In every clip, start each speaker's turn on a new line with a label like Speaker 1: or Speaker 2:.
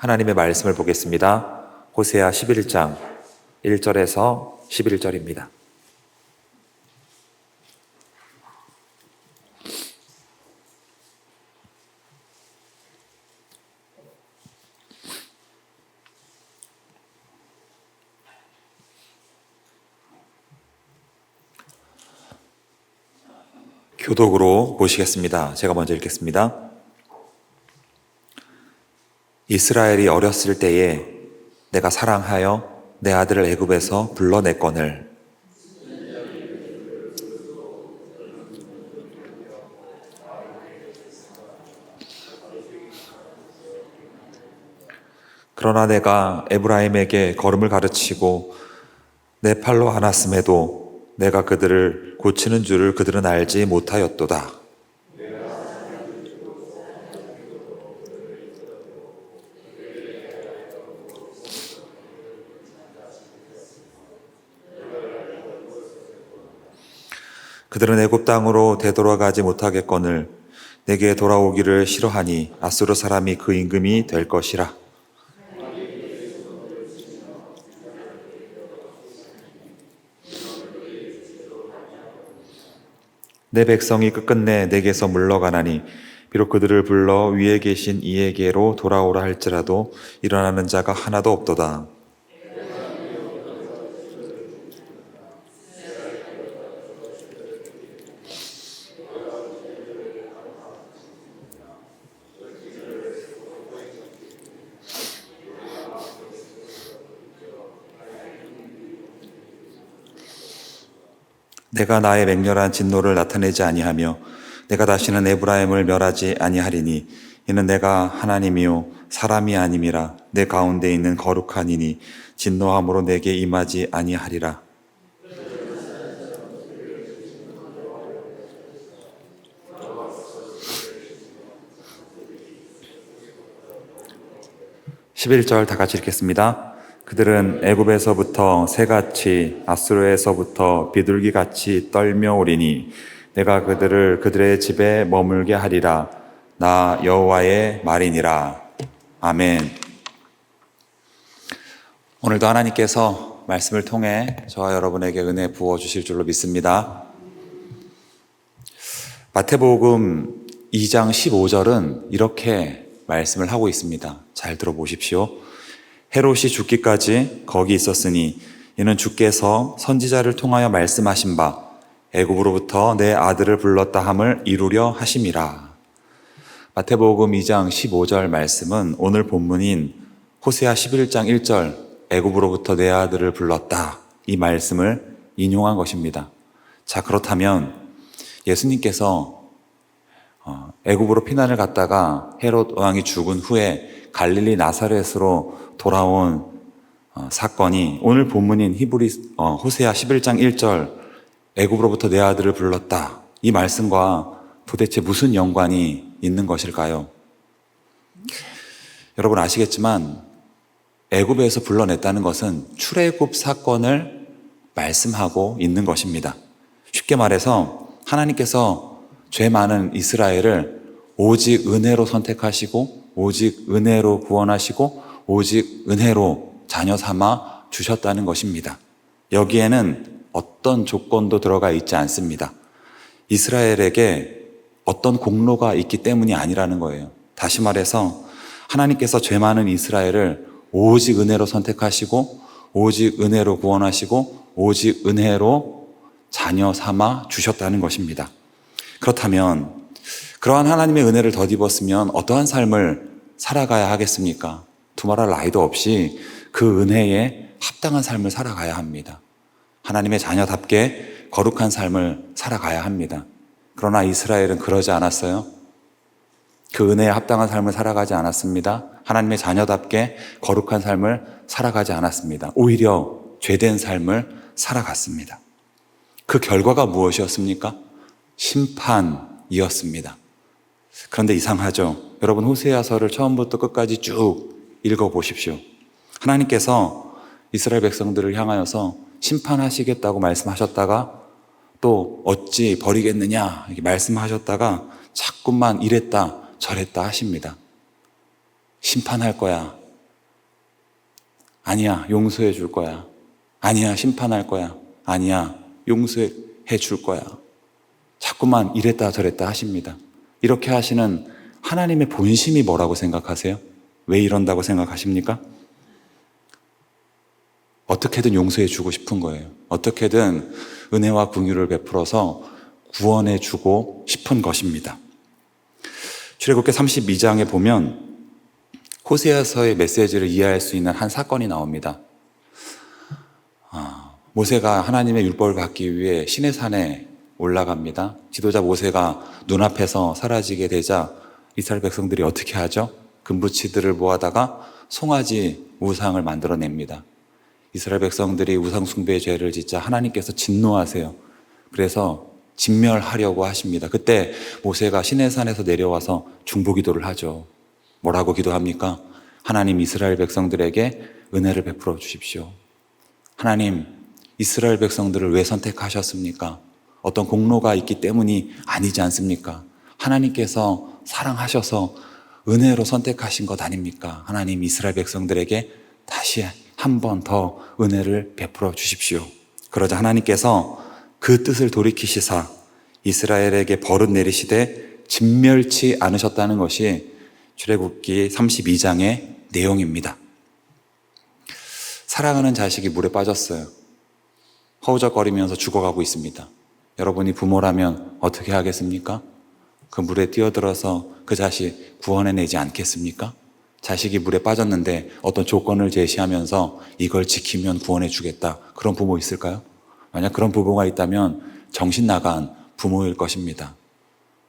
Speaker 1: 하나님의 말씀을 보겠습니다. 호세아 11장 1절에서 11절입니다. 교독으로 보시겠습니다. 제가 먼저 읽겠습니다. 이스라엘이 어렸을 때에 내가 사랑하여 내 아들을 애굽에서 불러냈거늘 그러나 내가 에브라임에게 걸음을 가르치고 내 팔로 안았음에도 내가 그들을 고치는 줄을 그들은 알지 못하였도다. 그들은 애굽 땅으로 되돌아가지 못하겠거늘 내게 돌아오기를 싫어하니 아수르 사람이 그 임금이 될 것이라. 내 백성이 끝끝내 내게서 물러가나니 비록 그들을 불러 위에 계신 이에게로 돌아오라 할지라도 일어나는 자가 하나도 없도다. 내가 나의 맹렬한 진노를 나타내지 아니하며 내가 다시는 에브라임을 멸하지 아니하리니 이는 내가 하나님이요 사람이 아님이라. 내 가운데 있는 거룩한 이니 진노함으로 내게 임하지 아니하리라. (11절) 다 같이 읽겠습니다. 그들은 애굽에서부터 새같이 아수르에서부터 비둘기같이 떨며 오리니 내가 그들을 그들의 집에 머물게 하리라. 나 여호와의 말이니라. 아멘. 오늘도 하나님께서 말씀을 통해 저와 여러분에게 은혜 부어주실 줄로 믿습니다. 마태복음 2장 15절은 이렇게 말씀을 하고 있습니다. 잘 들어보십시오. 헤롯이 죽기까지 거기 있었으니 이는 주께서 선지자를 통하여 말씀하신 바 애굽으로부터 내 아들을 불렀다 함을 이루려 하심이라. 마태복음 2장 15절 말씀은 오늘 본문인 호세아 11장 1절 애굽으로부터 내 아들을 불렀다 이 말씀을 인용한 것입니다. 자, 그렇다면 예수님께서 애굽으로 피난을 갔다가 헤롯 왕이 죽은 후에 갈릴리 나사렛으로 돌아온 사건이 오늘 본문인 호세아 11장 1절 애굽으로부터 내 아들을 불렀다 이 말씀과 도대체 무슨 연관이 있는 것일까요? 여러분 아시겠지만 애굽에서 불러냈다는 것은 출애굽 사건을 말씀하고 있는 것입니다. 쉽게 말해서 하나님께서 죄 많은 이스라엘을 오직 은혜로 선택하시고 오직 은혜로 구원하시고 오직 은혜로 자녀 삼아 주셨다는 것입니다. 여기에는 어떤 조건도 들어가 있지 않습니다. 이스라엘에게 어떤 공로가 있기 때문이 아니라는 거예요. 다시 말해서 하나님께서 죄 많은 이스라엘을 오직 은혜로 선택하시고 오직 은혜로 구원하시고 오직 은혜로 자녀 삼아 주셨다는 것입니다. 그렇다면 그러한 하나님의 은혜를 덧입었으면 어떠한 삶을 살아가야 하겠습니까? 두말할 나위도 없이 그 은혜에 합당한 삶을 살아가야 합니다. 하나님의 자녀답게 거룩한 삶을 살아가야 합니다. 그러나 이스라엘은 그러지 않았어요. 그 은혜에 합당한 삶을 살아가지 않았습니다. 하나님의 자녀답게 거룩한 삶을 살아가지 않았습니다. 오히려 죄된 삶을 살아갔습니다. 그 결과가 무엇이었습니까? 심판이었습니다. 그런데 이상하죠. 여러분 호세아서를 처음부터 끝까지 쭉 읽어보십시오. 하나님께서 이스라엘 백성들을 향하여서 심판하시겠다고 말씀하셨다가 또 어찌 버리겠느냐 이렇게 말씀하셨다가 자꾸만 이랬다 저랬다 하십니다. 심판할 거야. 아니야, 용서해 줄 거야. 아니야, 심판할 거야. 아니야, 용서해 줄 거야. 자꾸만 이랬다 저랬다 하십니다. 이렇게 하시는 하나님의 본심이 뭐라고 생각하세요? 왜 이런다고 생각하십니까? 어떻게든 용서해 주고 싶은 거예요. 어떻게든 은혜와 긍휼을 베풀어서 구원해 주고 싶은 것입니다. 출애굽기 32장에 보면 호세아서의 메시지를 이해할 수 있는 한 사건이 나옵니다. 모세가 하나님의 율법을 받기 위해 시내산에 올라갑니다. 지도자 모세가 눈앞에서 사라지게 되자 이스라엘 백성들이 어떻게 하죠? 금부치들을 모아다가 송아지 우상을 만들어냅니다. 이스라엘 백성들이 우상 숭배의 죄를 짓자 하나님께서 진노하세요. 그래서 진멸하려고 하십니다. 그때 모세가 시내산에서 내려와서 중보기도를 하죠. 뭐라고 기도합니까? 하나님, 이스라엘 백성들에게 은혜를 베풀어 주십시오. 하나님, 이스라엘 백성들을 왜 선택하셨습니까? 어떤 공로가 있기 때문이 아니지 않습니까? 하나님께서 사랑하셔서 은혜로 선택하신 것 아닙니까? 하나님, 이스라엘 백성들에게 다시 한 번 더 은혜를 베풀어 주십시오. 그러자 하나님께서 그 뜻을 돌이키시사 이스라엘에게 벌을 내리시되 진멸치 않으셨다는 것이 출애굽기 32장의 내용입니다. 사랑하는 자식이 물에 빠졌어요. 허우적거리면서 죽어가고 있습니다. 여러분이 부모라면 어떻게 하겠습니까? 그 물에 뛰어들어서 그 자식 구원해내지 않겠습니까? 자식이 물에 빠졌는데 어떤 조건을 제시하면서 이걸 지키면 구원해 주겠다. 그런 부모 있을까요? 만약 그런 부모가 있다면 정신 나간 부모일 것입니다.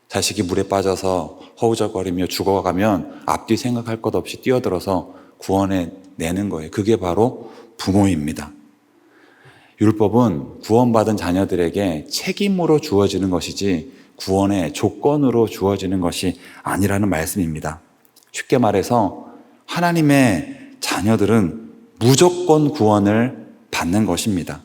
Speaker 1: 자식이 물에 빠져서 허우적거리며 죽어가면 앞뒤 생각할 것 없이 뛰어들어서 구원해내는 거예요. 그게 바로 부모입니다. 율법은 구원받은 자녀들에게 책임으로 주어지는 것이지 구원의 조건으로 주어지는 것이 아니라는 말씀입니다. 쉽게 말해서 하나님의 자녀들은 무조건 구원을 받는 것입니다.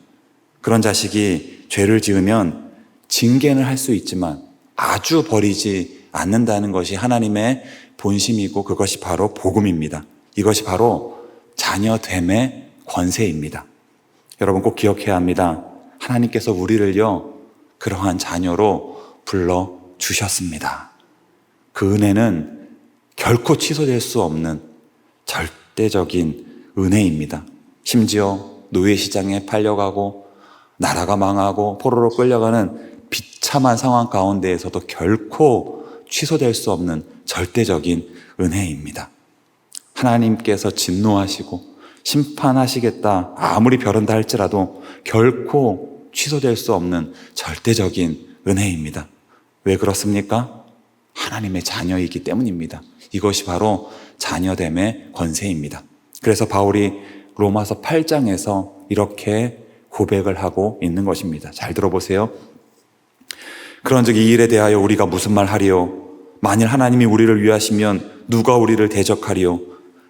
Speaker 1: 그런 자식이 죄를 지으면 징계는 할 수 있지만 아주 버리지 않는다는 것이 하나님의 본심이고 그것이 바로 복음입니다. 이것이 바로 자녀됨의 권세입니다. 여러분 꼭 기억해야 합니다. 하나님께서 우리를요 그러한 자녀로 불러주셨습니다. 그 은혜는 결코 취소될 수 없는 절대적인 은혜입니다. 심지어 노예시장에 팔려가고 나라가 망하고 포로로 끌려가는 비참한 상황 가운데에서도 결코 취소될 수 없는 절대적인 은혜입니다. 하나님께서 진노하시고 심판하시겠다 아무리 벼른다 할지라도 결코 취소될 수 없는 절대적인 은혜입니다. 왜 그렇습니까? 하나님의 자녀이기 때문입니다. 이것이 바로 자녀됨의 권세입니다. 그래서 바울이 로마서 8장에서 이렇게 고백을 하고 있는 것입니다. 잘 들어보세요. 그런즉 이 일에 대하여 우리가 무슨 말 하리요? 만일 하나님이 우리를 위하시면 누가 우리를 대적하리요?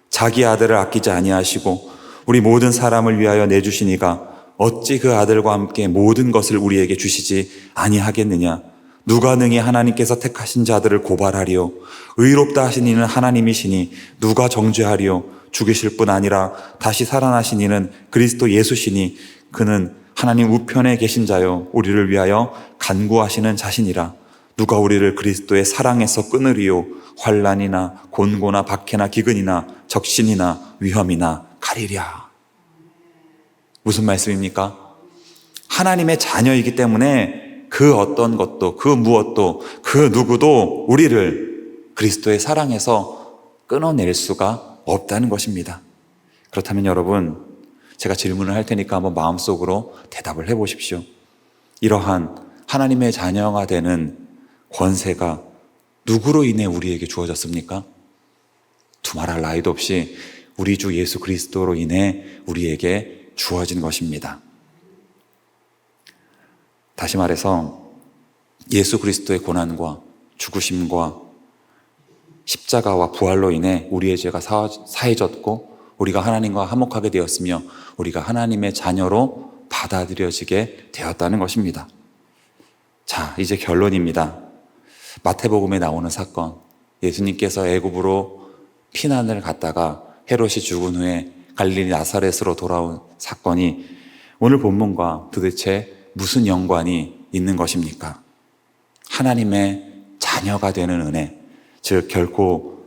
Speaker 1: 자기 아들을 아끼지 아니하시고 우리 모든 사람을 위하여 내주시니가 어찌 그 아들과 함께 모든 것을 우리에게 주시지 아니하겠느냐? 누가 능히 하나님께서 택하신 자들을 고발하리요? 의롭다 하신 이는 하나님이시니 누가 정죄하리요? 죽이실 뿐 아니라 다시 살아나신 이는 그리스도 예수시니 그는 하나님 우편에 계신 자요 우리를 위하여 간구하시는 자신이라. 누가 우리를 그리스도의 사랑에서 끊으리요? 환난이나 곤고나 박해나 기근이나 적신이나 위험이나 가리랴. 무슨 말씀입니까? 하나님의 자녀이기 때문에 그 어떤 것도 그 무엇도 그 누구도 우리를 그리스도의 사랑에서 끊어낼 수가 없다는 것입니다. 그렇다면 여러분, 제가 질문을 할 테니까 한번 마음속으로 대답을 해보십시오. 이러한 하나님의 자녀가 되는 권세가 누구로 인해 우리에게 주어졌습니까? 두말할 나위도 없이 우리 주 예수 그리스도로 인해 우리에게 주어진 것입니다. 다시 말해서 예수 그리스도의 고난과 죽으심과 십자가와 부활로 인해 우리의 죄가 사해졌고 우리가 하나님과 화목하게 되었으며 우리가 하나님의 자녀로 받아들여지게 되었다는 것입니다. 자, 이제 결론입니다. 마태복음에 나오는 사건, 예수님께서 애굽으로 피난을 갔다가 헤롯이 죽은 후에 갈릴리 나사렛으로 돌아온 사건이 오늘 본문과 도대체 무슨 연관이 있는 것입니까? 하나님의 자녀가 되는 은혜, 즉 결코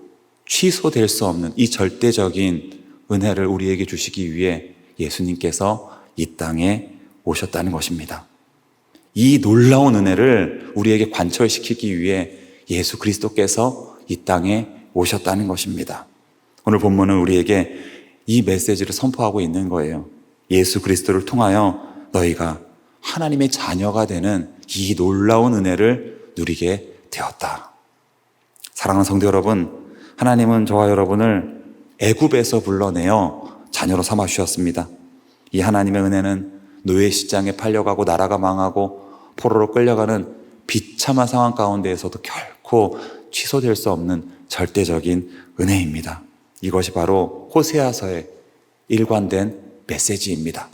Speaker 1: 취소될 수 없는 이 절대적인 은혜를 우리에게 주시기 위해 예수님께서 이 땅에 오셨다는 것입니다. 이 놀라운 은혜를 우리에게 관철시키기 위해 예수 그리스도께서 이 땅에 오셨다는 것입니다. 오늘 본문은 우리에게 이 메시지를 선포하고 있는 거예요. 예수 그리스도를 통하여 너희가 하나님의 자녀가 되는 이 놀라운 은혜를 누리게 되었다. 사랑하는 성도 여러분, 하나님은 저와 여러분을 애굽에서 불러내어 자녀로 삼아 주셨습니다. 이 하나님의 은혜는 노예 시장에 팔려가고 나라가 망하고 포로로 끌려가는 비참한 상황 가운데에서도 결코 취소될 수 없는 절대적인 은혜입니다. 이것이 바로 호세아서에 일관된 메시지입니다.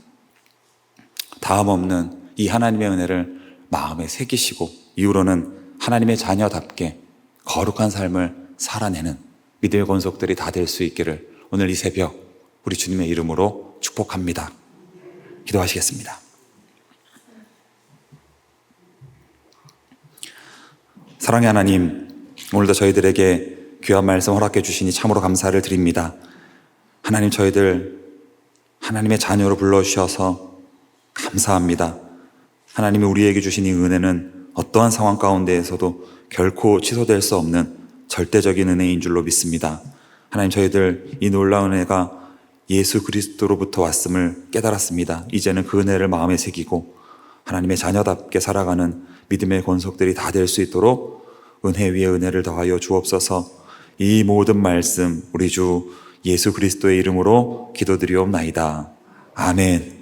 Speaker 1: 다음 없는 이 하나님의 은혜를 마음에 새기시고 이후로는 하나님의 자녀답게 거룩한 삶을 살아내는 믿음의 권속들이 다 될 수 있기를 오늘 이 새벽 우리 주님의 이름으로 축복합니다. 기도하시겠습니다. 사랑의 하나님, 오늘도 저희들에게 귀한 말씀 허락해 주시니 참으로 감사를 드립니다. 하나님, 저희들 하나님의 자녀로 불러주셔서 감사합니다. 하나님이 우리에게 주신 이 은혜는 어떠한 상황 가운데에서도 결코 취소될 수 없는 절대적인 은혜인 줄로 믿습니다. 하나님, 저희들 이 놀라운 은혜가 예수 그리스도로부터 왔음을 깨달았습니다. 이제는 그 은혜를 마음에 새기고 하나님의 자녀답게 살아가는 믿음의 권속들이 다 될 수 있도록 은혜 위에 은혜를 더하여 주옵소서. 이 모든 말씀 우리 주 예수 그리스도의 이름으로 기도드리옵나이다. 아멘.